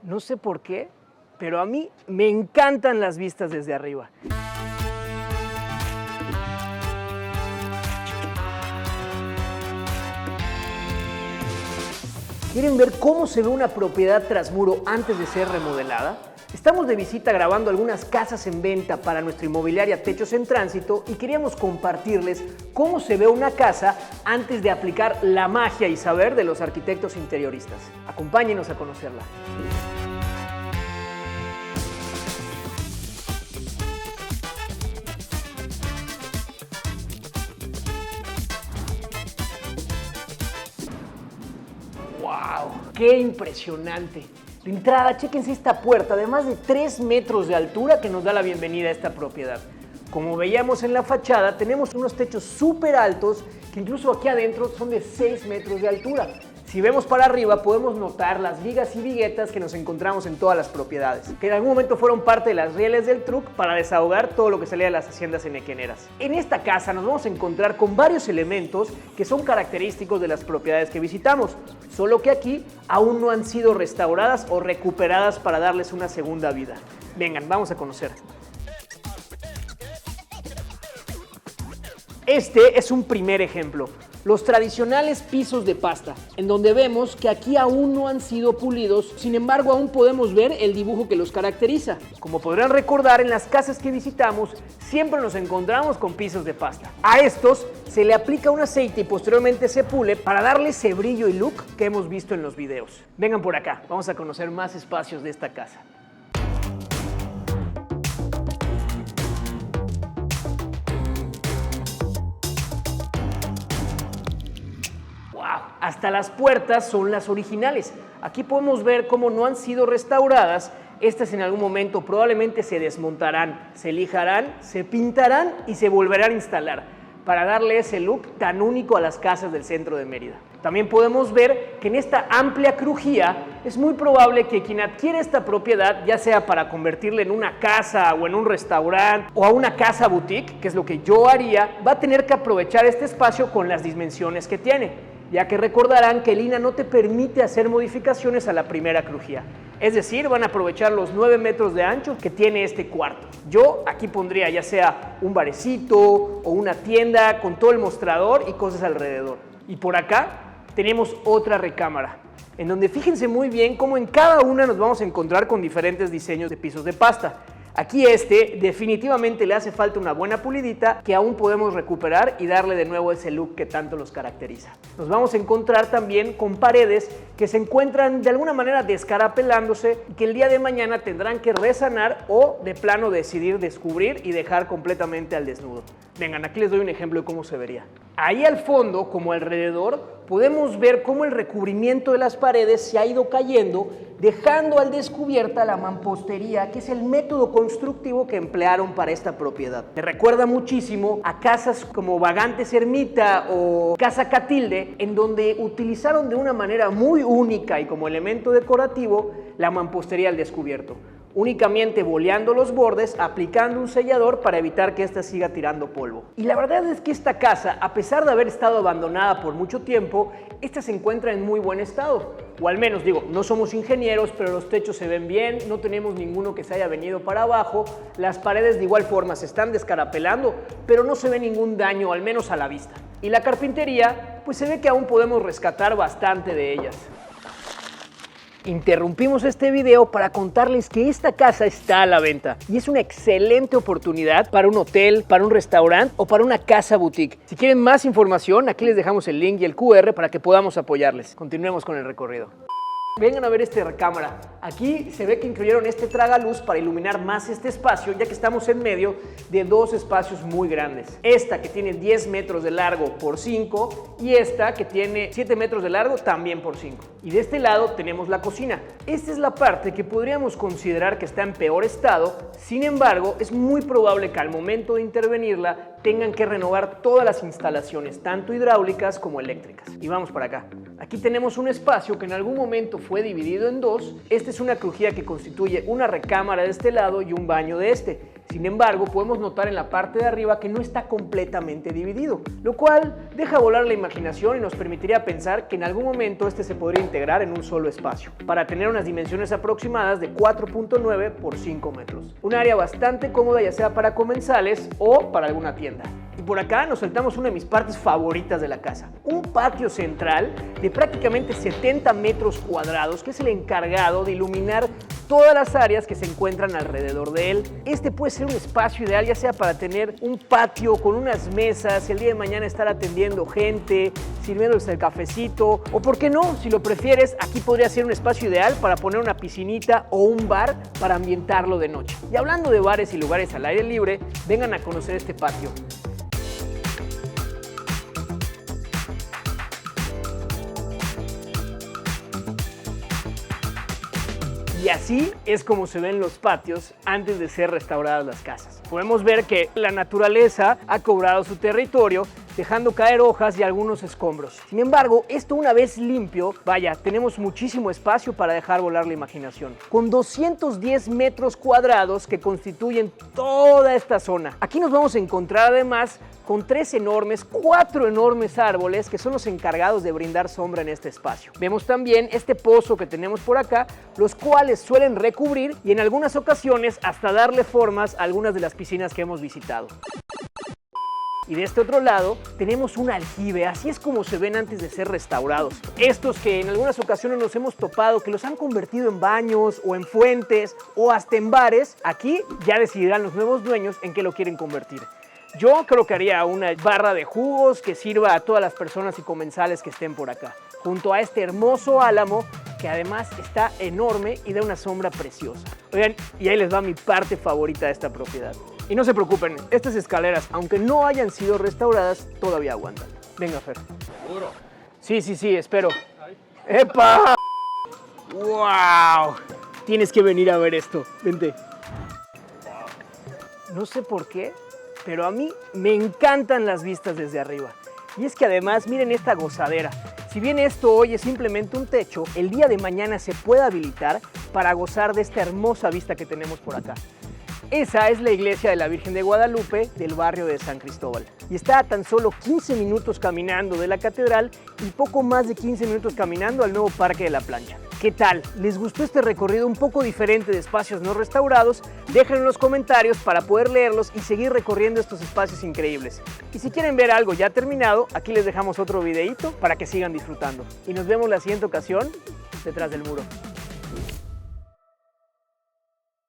No sé por qué, pero a mí me encantan las vistas desde arriba. ¿Quieren ver cómo se ve una propiedad tras muro antes de ser remodelada? Estamos de visita grabando algunas casas en venta para nuestra inmobiliaria Techos en Tránsito y queríamos compartirles cómo se ve una casa antes de aplicar la magia y saber de los arquitectos interioristas. Acompáñenos a conocerla. ¡Wow! ¡Qué impresionante! De entrada, chéquense esta puerta de más de 3 metros de altura que nos da la bienvenida a esta propiedad. Como veíamos en la fachada, tenemos unos techos súper altos que incluso aquí adentro son de 6 metros de altura. Si vemos para arriba podemos notar las vigas y viguetas que nos encontramos en todas las propiedades, que en algún momento fueron parte de las rieles del truck para desahogar todo lo que salía de las haciendas enequeneras. En esta casa nos vamos a encontrar con varios elementos que son característicos de las propiedades que visitamos, solo que aquí aún no han sido restauradas o recuperadas para darles una segunda vida. Vengan, vamos a conocer. Este es un primer ejemplo. Los tradicionales pisos de pasta, en donde vemos que aquí aún no han sido pulidos, sin embargo aún podemos ver el dibujo que los caracteriza. Como podrán recordar, en las casas que visitamos siempre nos encontramos con pisos de pasta. A estos se le aplica un aceite y posteriormente se pule para darle ese brillo y look que hemos visto en los videos. Vengan por acá, vamos a conocer más espacios de esta casa. Hasta las puertas son las originales. Aquí podemos ver cómo no han sido restauradas. Estas en algún momento probablemente se desmontarán, se lijarán, se pintarán y se volverán a instalar para darle ese look tan único a las casas del centro de Mérida. También podemos ver que en esta amplia crujía es muy probable que quien adquiere esta propiedad, ya sea para convertirla en una casa o en un restaurante o a una casa boutique, que es lo que yo haría, va a tener que aprovechar este espacio con las dimensiones que tiene, ya que recordarán que el INAH no te permite hacer modificaciones a la primera crujía. Es decir, van a aprovechar los 9 metros de ancho que tiene este cuarto. Yo aquí pondría ya sea un barecito o una tienda con todo el mostrador y cosas alrededor. Y por acá tenemos otra recámara, en donde fíjense muy bien cómo en cada una nos vamos a encontrar con diferentes diseños de pisos de pasta. Aquí definitivamente le hace falta una buena pulidita que aún podemos recuperar y darle de nuevo ese look que tanto los caracteriza. Nos vamos a encontrar también con paredes que se encuentran de alguna manera descarapelándose y que el día de mañana tendrán que resanar o de plano decidir descubrir y dejar completamente al desnudo. Vengan, aquí les doy un ejemplo de cómo se vería. Ahí al fondo, como alrededor, podemos ver cómo el recubrimiento de las paredes se ha ido cayendo, dejando al descubierta la mampostería, que es el método constructivo que emplearon para esta propiedad. Me recuerda muchísimo a casas como Vagantes Ermita o Casa Catilde, en donde utilizaron de una manera muy única y como elemento decorativo la mampostería al descubierto, únicamente boleando los bordes, aplicando un sellador para evitar que ésta siga tirando polvo. Y la verdad es que esta casa, a pesar de haber estado abandonada por mucho tiempo, esta se encuentra en muy buen estado. O al menos, digo, no somos ingenieros, pero los techos se ven bien, no tenemos ninguno que se haya venido para abajo, las paredes de igual forma se están descarapelando, pero no se ve ningún daño, al menos a la vista. Y la carpintería, pues se ve que aún podemos rescatar bastante de ellas. Interrumpimos este video para contarles que esta casa está a la venta y es una excelente oportunidad para un hotel, para un restaurante o para una casa boutique. Si quieren más información, aquí les dejamos el link y el QR para que podamos apoyarles. Continuemos con el recorrido. Vengan a ver esta recámara. Aquí se ve que incluyeron este tragaluz para iluminar más este espacio, ya que estamos en medio de dos espacios muy grandes. Esta que tiene 10 metros de largo por 5 y esta que tiene 7 metros de largo también por 5. Y de este lado tenemos la cocina. Esta es la parte que podríamos considerar que está en peor estado. Sin embargo, es muy probable que al momento de intervenirla tengan que renovar todas las instalaciones, tanto hidráulicas como eléctricas. Y vamos para acá. Aquí tenemos un espacio que en algún momento fue dividido en dos. Esta es una crujía que constituye una recámara de este lado y un baño de este. Sin embargo, podemos notar en la parte de arriba que no está completamente dividido, lo cual deja volar la imaginación y nos permitiría pensar que en algún momento este se podría integrar en un solo espacio, para tener unas dimensiones aproximadas de 4.9 por 5 metros. Un área bastante cómoda, ya sea para comensales o para alguna tienda. Y por acá nos saltamos una de mis partes favoritas de la casa, un patio central de prácticamente 70 metros cuadrados que es el encargado de iluminar todas las áreas que se encuentran alrededor de él. Este puede ser un espacio ideal, ya sea para tener un patio con unas mesas, el día de mañana estar atendiendo gente, sirviéndoles el cafecito, o por qué no, si lo prefieres, aquí podría ser un espacio ideal para poner una piscinita o un bar para ambientarlo de noche. Y hablando de bares y lugares al aire libre, vengan a conocer este patio. Y así es como se ven los patios antes de ser restauradas las casas. Podemos ver que la naturaleza ha cobrado su territorio, dejando caer hojas y algunos escombros. Sin embargo, esto una vez limpio, vaya, tenemos muchísimo espacio para dejar volar la imaginación. Con 210 metros cuadrados que constituyen toda esta zona. Aquí nos vamos a encontrar además con 4 enormes árboles que son los encargados de brindar sombra en este espacio. Vemos también este pozo que tenemos por acá, los cuales suelen recubrir y en algunas ocasiones hasta darle formas a algunas de las piscinas que hemos visitado. Y de este otro lado tenemos un aljibe, así es como se ven antes de ser restaurados. Estos que en algunas ocasiones nos hemos topado, que los han convertido en baños o en fuentes o hasta en bares, aquí ya decidirán los nuevos dueños en qué lo quieren convertir. Yo creo que haría una barra de jugos que sirva a todas las personas y comensales que estén por acá, junto a este hermoso álamo que además está enorme y da una sombra preciosa. Oigan, y ahí les va mi parte favorita de esta propiedad. Y no se preocupen, estas escaleras, aunque no hayan sido restauradas, todavía aguantan. Venga, Fer. ¿Seguro? Sí, espero. ¡Epa! ¡Wow! Tienes que venir a ver esto. Vente. No sé por qué, pero a mí me encantan las vistas desde arriba. Y es que además, miren esta gozadera. Si bien esto hoy es simplemente un techo, el día de mañana se puede habilitar para gozar de esta hermosa vista que tenemos por acá. Esa es la iglesia de la Virgen de Guadalupe del barrio de San Cristóbal. Y está a tan solo 15 minutos caminando de la catedral y poco más de 15 minutos caminando al nuevo Parque de la Plancha. ¿Qué tal? ¿Les gustó este recorrido un poco diferente de espacios no restaurados? Déjenlo en los comentarios para poder leerlos y seguir recorriendo estos espacios increíbles. Y si quieren ver algo ya terminado, aquí les dejamos otro videíto para que sigan disfrutando. Y nos vemos la siguiente ocasión detrás del muro.